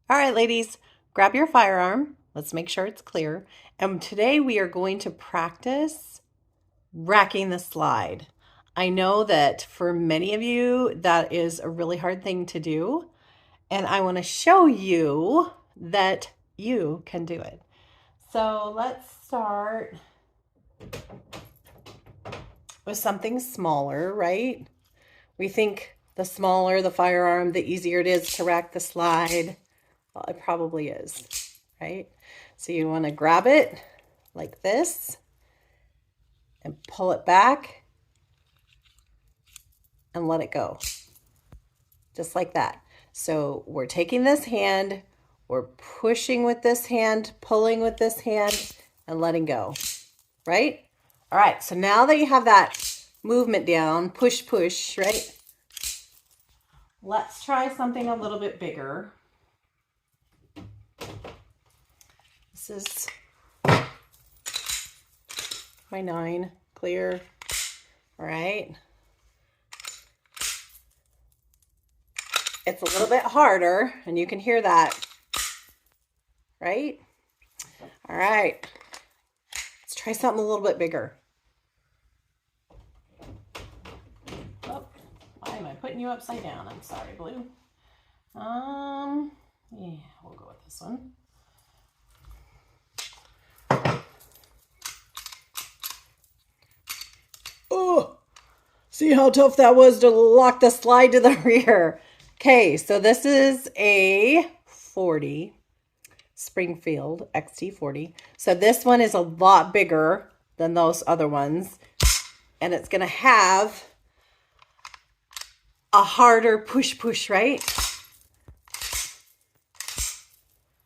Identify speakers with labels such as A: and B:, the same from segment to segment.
A: All right, ladies, grab your firearm. Let's make sure it's clear. And today we are going to practice racking the slide. I know that for many of you, that is a really hard thing to do. And I want to show you that you can do it. So let's start with something smaller, right? We think the smaller the firearm, the easier it is to rack the slide. Well, it probably is, right? So you want to grab it like this and pull it back and let it go, just like that. So we're taking this hand, we're pushing with this hand, pulling with this hand, and letting go, right? All right, so now that you have that movement down, push, push, right? Let's try something a little bit bigger. This is my 9, clear. All right. It's a little bit harder, and you can hear that, right? All right. Let's try something a little bit bigger. Oh, why am I putting you upside down? I'm sorry, Blue. Yeah, we'll go with this one. Oh, see how tough that was to lock the slide to the rear. Okay, so this is a 40 Springfield XT40. So this one is a lot bigger than those other ones, and it's going to have a harder push, right?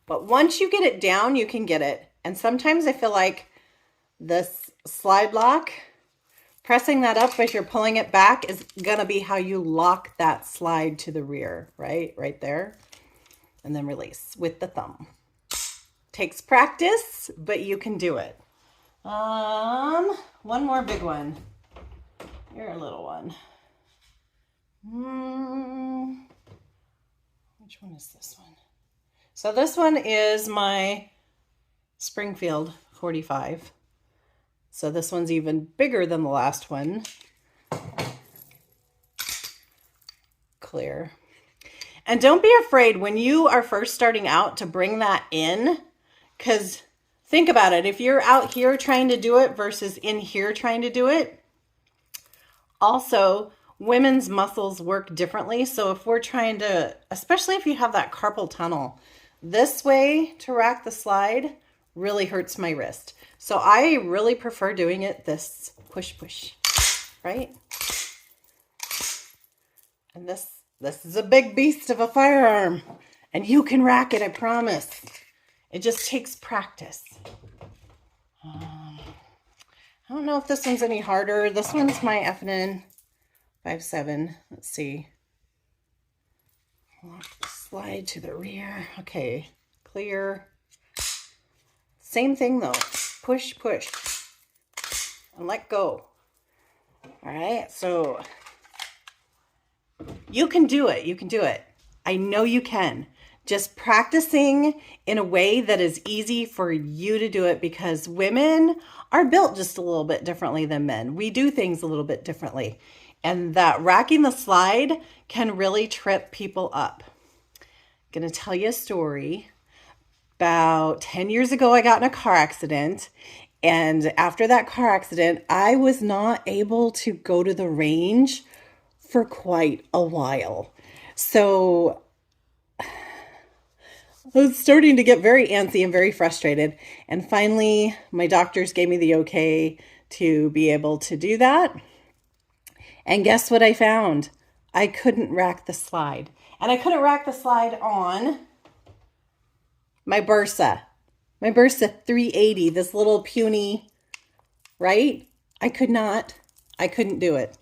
A: But once you get it down, you can get it. And sometimes I feel like this slide lock, pressing that up as you're pulling it back is gonna be how you lock that slide to the rear, right? Right there. And then release with the thumb. Takes practice, but you can do it. One more big one. You're a little one. Which one is this one? So this one is my Springfield 45. So this one's even bigger than the last one. Clear. And don't be afraid when you are first starting out to bring that in, because think about it. If you're out here trying to do it versus in here trying to do it, also women's muscles work differently. So if we're trying to, especially if you have that carpal tunnel, this way to rack the slide really hurts my wrist. So I really prefer doing it this push, right? And this is a big beast of a firearm, and you can rack it, I promise. It just takes practice. I don't know if this one's any harder. This one's my F&N 57. Let's see. Lock the slide to the rear. Okay, clear. Same thing though. Push, and let go. All right, so you can do it. You can do it. I know you can. Just practicing in a way that is easy for you to do it, because women are built just a little bit differently than men. We do things a little bit differently. And that racking the slide can really trip people up. I'm going to tell you a story. About 10 years ago, I got in a car accident. And after that car accident, I was not able to go to the range for quite a while. So I was starting to get very antsy and very frustrated. And finally, my doctors gave me the okay to be able to do that. And guess what I found? I couldn't rack the slide. And I couldn't rack the slide on my Bursa 380, this little puny, right? I couldn't do it.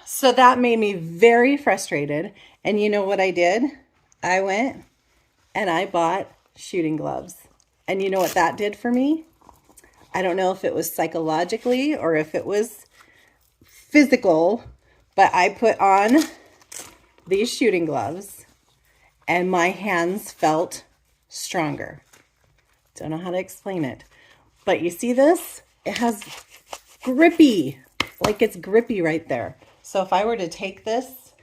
A: So that made me very frustrated. And you know what I did? I went and I bought shooting gloves. And you know what that did for me? I don't know if it was psychologically or if it was physical, but I put on these shooting gloves and my hands felt stronger. Don't know how to explain it. But you see this? It has grippy, like it's grippy right there. So if I were to take this,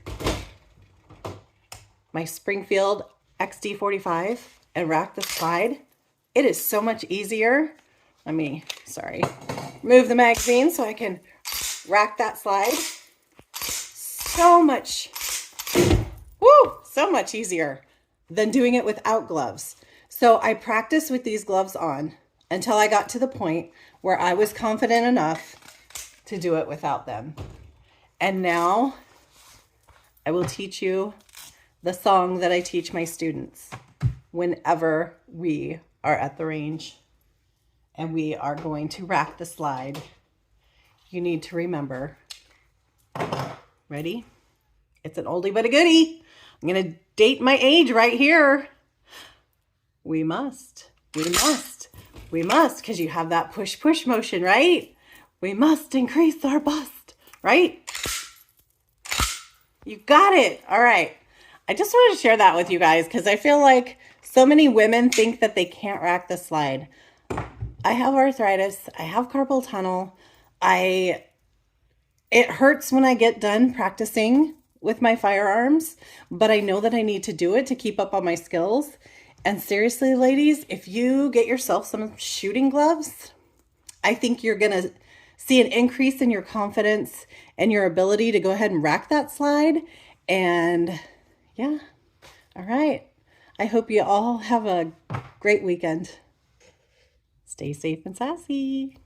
A: my Springfield XD45, and rack the slide, it is so much easier. Let me, move the magazine so I can rack that slide. So much easier than doing it without gloves. So I practiced with these gloves on until I got to the point where I was confident enough to do it without them. And now I will teach you the song that I teach my students whenever we are at the range and we are going to rack the slide. You need to remember. Ready? It's an oldie but a goodie. I'm going to date my age right here. We must, because you have that push motion, right? We must increase our bust, right? You got it. All right. I just wanted to share that with you guys because I feel like so many women think that they can't rack the slide. I have arthritis. I have carpal tunnel. It hurts when I get done practicing with my firearms, but I know that I need to do it to keep up on my skills. And seriously, ladies, if you get yourself some shooting gloves, I think you're going to see an increase in your confidence and your ability to go ahead and rack that slide. And yeah, all right. I hope you all have a great weekend. Stay safe and sassy.